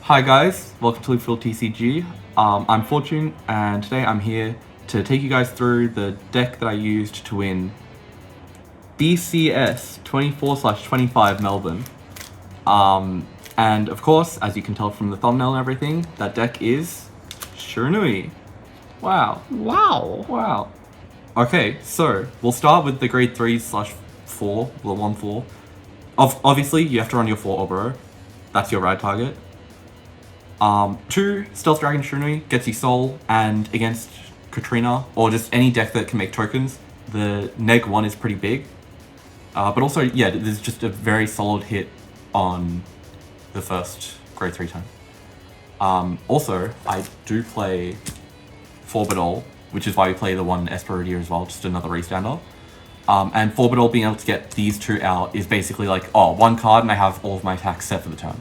Hi guys, welcome to Liverpool TCG. I'm Fortune, and today I'm here to take you guys through the deck that I used to win BCS 24/25 Melbourne. And of course, as you can tell from the thumbnail and everything, that deck is SHIRANUI. Wow. Wow. Okay, so we'll start with the grade 3/4, the 1/4. Obviously, you have to run your 4 Obero. That's your ride target. 2, Stealth Dragon SHIRANUI gets you Soul, and against Katrina, or just any deck that can make tokens, the neg 1 is pretty big. But also, yeah, there's just a very solid hit on the first grade 3 turn. Also, I do play 4-Bidol, which is why we play the 1 Esperidia as well, just another restander. And 4-Bidol being able to get these 2 out is basically like, oh, 1 card and I have all of my attacks set for the turn.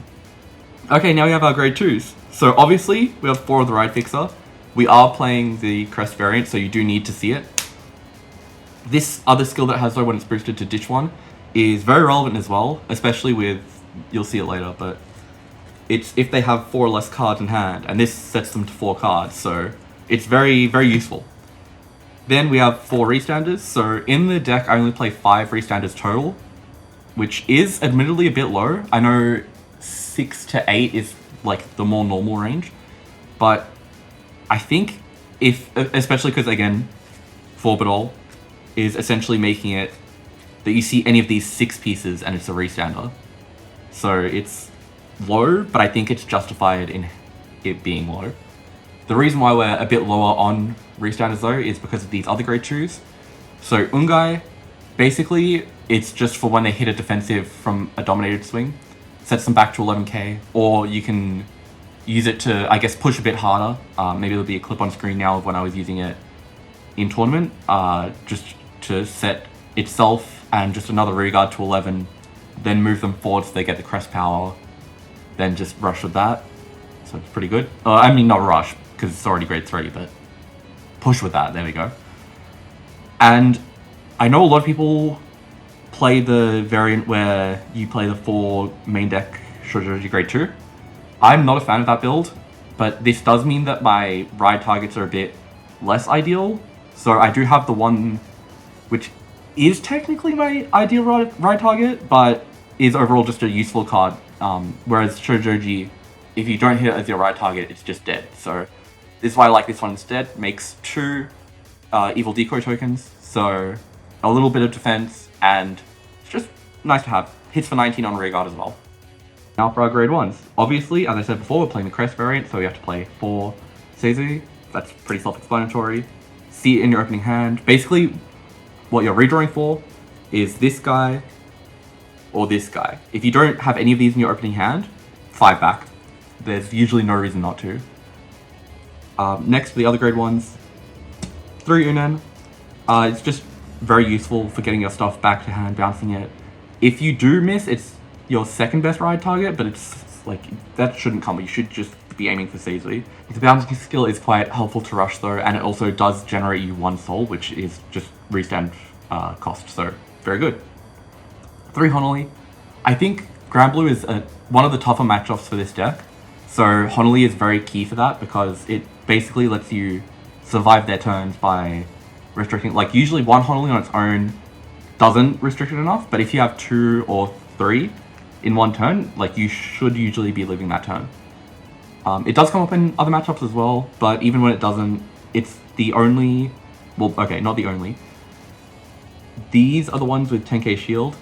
Okay, now we have our grade 2s. So obviously, we have 4 of the Ride Fixer. We are playing the Crest variant, so you do need to see it. This other skill that has though when it's boosted to Ditch 1 is very relevant as well, especially with, you'll see it later, but it's if they have 4 or less cards in hand, and this sets them to 4 cards, so it's very, very useful. Then we have 4 Restanders, so in the deck I only play 5 Restanders total, which is admittedly a bit low. I know 6 to 8 is like the more normal range, but I think especially because again, 4-Bidol is essentially making it that you see any of these 6 pieces and it's a restander. So it's low, but I think it's justified in it being low. The reason why we're a bit lower on restanders though is because of these other grade 2s. So Ungai, basically it's just for when they hit a defensive from a dominated swing, sets them back to 11k, or you can use it to, I guess, push a bit harder. Maybe there'll be a clip on screen now of when I was using it in tournament, just to set itself and just another rear guard to 11, then move them forward so they get the crest power, then just rush with that. So it's pretty good. I mean, not rush, because it's already grade 3, but push with that, there we go. And I know a lot of people play the variant where you play the 4 main deck Shojoji grade 2. I'm not a fan of that build, but this does mean that my ride targets are a bit less ideal. So I do have the one which is technically my ideal ride target, but is overall just a useful card. Whereas Shojoji, if you don't hit it as your ride target, it's just dead. So this is why I like this one instead. Makes 2 evil decoy tokens, so a little bit of defense, and it's just nice to have. Hits for 19 on rear guard as well. Now for our grade 1s. Obviously, as I said before, we're playing the Crest variant, so we have to play 4 Seizu. That's pretty self-explanatory. See it in your opening hand. Basically, what you're redrawing for is this guy or this guy. If you don't have any of these in your opening hand, 5 back. There's usually no reason not to. Next, for the other grade 1s, 3 Unen. It's just very useful for getting your stuff back to hand, bouncing it. If you do miss, it's your second best ride target, but it's like, that shouldn't come. You should just be aiming for Seizu. The bouncing skill is quite helpful to rush though, and it also does generate you 1 soul, which is just restand cost, so very good. 3 Honolly. I think Grand Blue is one of the tougher matchups for this deck, so Honolly is very key for that because it basically lets you survive their turns by restricting, like usually 1 Honolly on its own doesn't restrict it enough, but if you have 2 or 3 in 1 turn, like you should usually be living that turn. It does come up in other matchups as well, but even when it doesn't, it's the only, well, okay, not the only. These are the ones with 10k shield,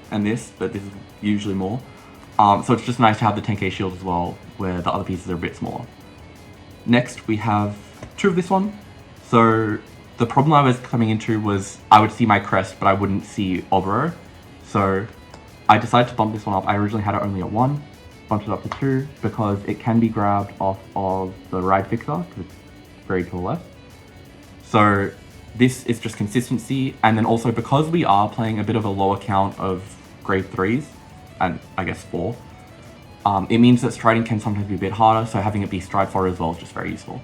and this, but this is usually more. So it's just nice to have the 10k shield as well, where the other pieces are a bit smaller. Next, we have 2 of this one. So the problem I was coming into was I would see my crest, but I wouldn't see Obero. So I decided to bump this one up. I originally had it only at 1, bumped it up to 2, because it can be grabbed off of the Ride Fixer, because it's very to the left. So this is just consistency, and then also because we are playing a bit of a lower count of grade 3s, and I guess 4, it means that striding can sometimes be a bit harder, so having it be stride 4 as well is just very useful.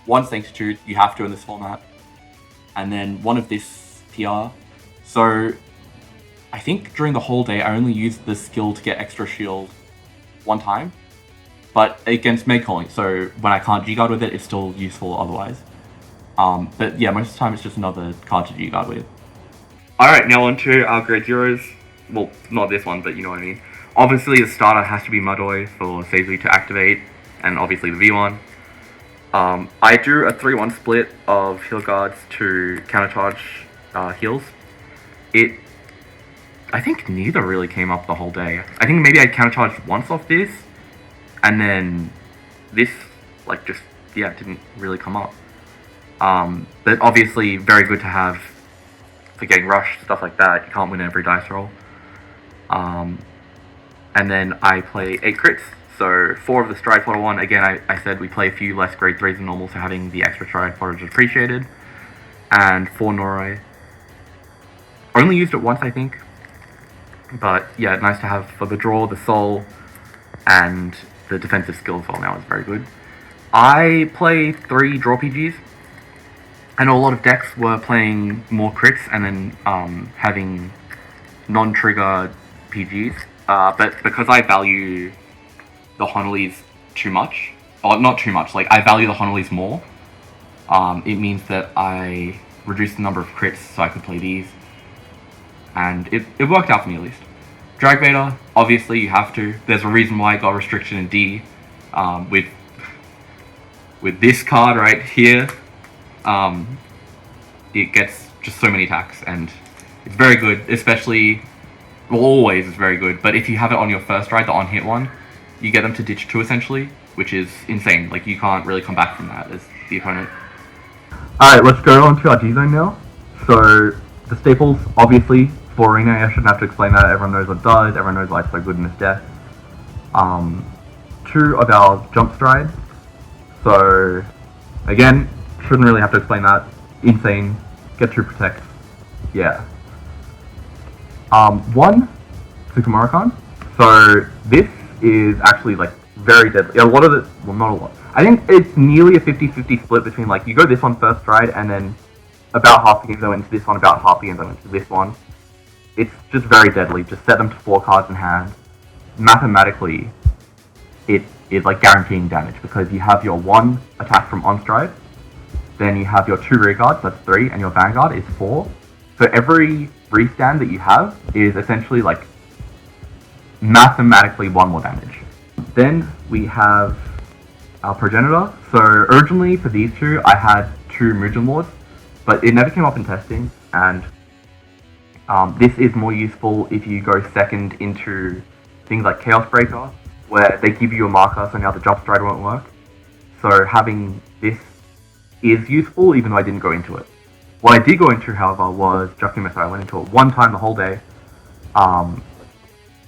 1 Sanctitude, you have to in this format, and then 1 of this PR. So I think during the whole day I only used this skill to get extra shield 1 time, but against Meg calling, so when I can't G-Guard with it, it's still useful otherwise. But yeah, most of the time it's just another card to G-Guard with. Alright, now on to our grade zeros. Well, not this one, but you know what I mean. Obviously, the starter has to be Mudoi for Sazely to activate, and obviously the V1. I do a 3-1 split of heal guards to countercharge heals. I think neither really came up the whole day. I think maybe I countercharged once off this, and then this, like, just, yeah, didn't really come up. But obviously very good to have for getting rushed, stuff like that. You can't win every dice roll. And then I play 8 crits. So 4 of the Stride Fodder one. Again, I said we play a few less grade 3s than normal, so having the extra Stride Fodder is appreciated. And 4 Noroi. Only used it once, I think. But yeah, nice to have for the draw, the soul, and the defensive skill as well now is very good. I play 3 draw PGs. I know a lot of decks were playing more crits and then having non-trigger PGs. But because I value the Honolees too much, or not too much, like I value the Honolees more, it means that I reduced the number of crits so I could play these. And it worked out for me at least. Drag Vader, obviously you have to. There's a reason why I got restriction in D with this card right here. It gets just so many attacks, and it's very good, especially, well, always is very good, but if you have it on your first ride, the on-hit one, you get them to ditch 2 essentially, which is insane. Like, you can't really come back from that as the opponent. Alright, let's go on to our G-Zone now. So, the staples, obviously, for Arena, I shouldn't have to explain that, everyone knows what it does, everyone knows why it's so good in this deck. 2 of our Jump Stride. So, again, shouldn't really have to explain that. Insane. Get True Protect. Yeah. 1 Sukumarakan. So this is actually like very deadly. A lot of it, well, not a lot. I think it's nearly a 50-50 split between like you go this one first stride and then about half the games I went into this one, about half the games I went into this one. It's just very deadly. Just set them to 4 cards in hand. Mathematically, it is like guaranteeing damage because you have your 1 attack from on stride. Then you have your 2 rear guards, that's 3, and your vanguard is 4. So every restand that you have is essentially like mathematically 1 more damage. Then we have our Progenitor. So originally for these 2, I had 2 Mugen Lords, but it never came up in testing, and this is more useful if you go second into things like Chaos Breaker, where they give you a marker, so now the Jump Stride won't work. So having this is useful, even though I didn't go into it. What I did go into, however, was Jockey Messiah. I went into it one time the whole day,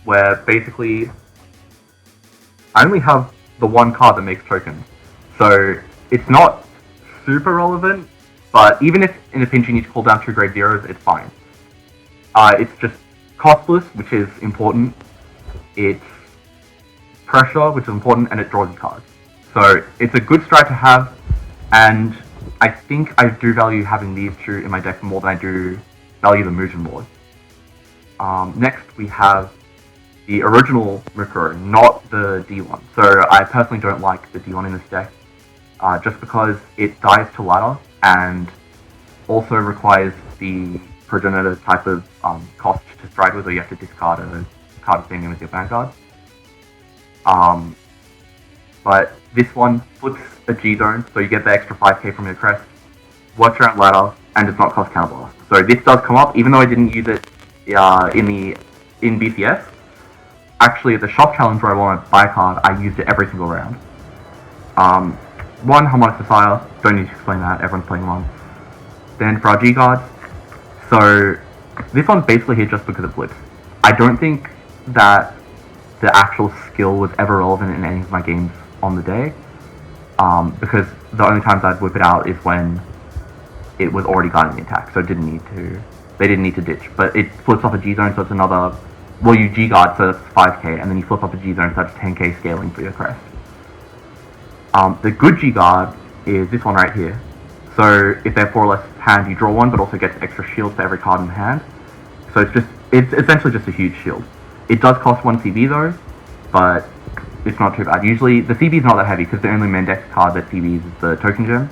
where basically I only have the 1 card that makes tokens. So it's not super relevant, but even if in a pinch you need to call down 2 grade 0s, it's fine. It's just costless, which is important. It's pressure, which is important, and it draws you cards. So it's a good stride to have. And I think I do value having these 2 in my deck more than I do value the Mugen Lord. Next we have the original Mukuro, not the D1. So I personally don't like the D1 in this deck, just because it dies to ladder and also requires the Progenitor type of cost to stride with, or you have to discard a card thing in with your Vanguard. But this one flips a G-Zone, so you get the extra 5k from your crest, works around ladder, and does not cost Counterblast. So this does come up, even though I didn't use it in BCS. Actually, at the shop challenge where I want to buy a card, I used it every single round. 1 Harmonic Messiah, don't need to explain that, everyone's playing 1. Then for our G-Guards, so this one's basically here just because it flips. I don't think that the actual skill was ever relevant in any of my games on the day, because the only times I'd whip it out is when it was already guarding the attack, so they didn't need to ditch. But it flips off a G-Zone, so it's another, well, you G-Guard, so that's 5k, and then you flip up a G-Zone, so that's 10k scaling for your crest. The good G-Guard is this one right here. So if they're 4 or less hand, you draw 1, but also gets extra shield for every card in the hand. So it's essentially just a huge shield. It does cost 1 CB though, but it's not too bad. Usually the CB is not that heavy because the only main deck card that CB is the token gem.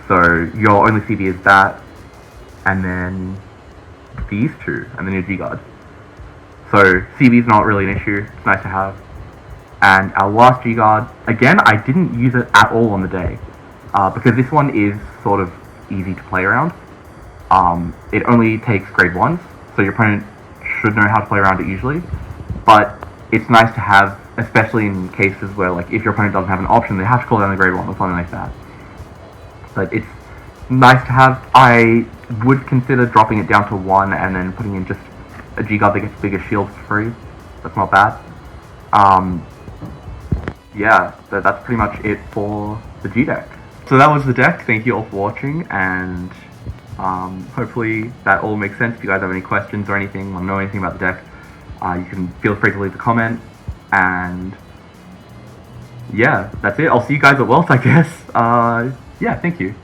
So your only CB is that, and then these two, and then your G Guard. So CB is not really an issue. It's nice to have. And our last G Guard, again, I didn't use it at all on the day because this one is sort of easy to play around. It only takes grade 1s, so your opponent should know how to play around it usually. But it's nice to have, especially in cases where, like, if your opponent doesn't have an option, they have to call down the grade 1 or something like that. But it's nice to have. I would consider dropping it down to 1 and then putting in just a G Guard that gets bigger shields for free. That's not bad. Yeah, that's pretty much it for the G deck. So that was the deck. Thank you all for watching, and hopefully that all makes sense. If you guys have any questions or anything, want to know anything about the deck, you can feel free to leave a comment. And yeah, that's it. I'll see you guys at Worlds, I guess. Yeah, thank you.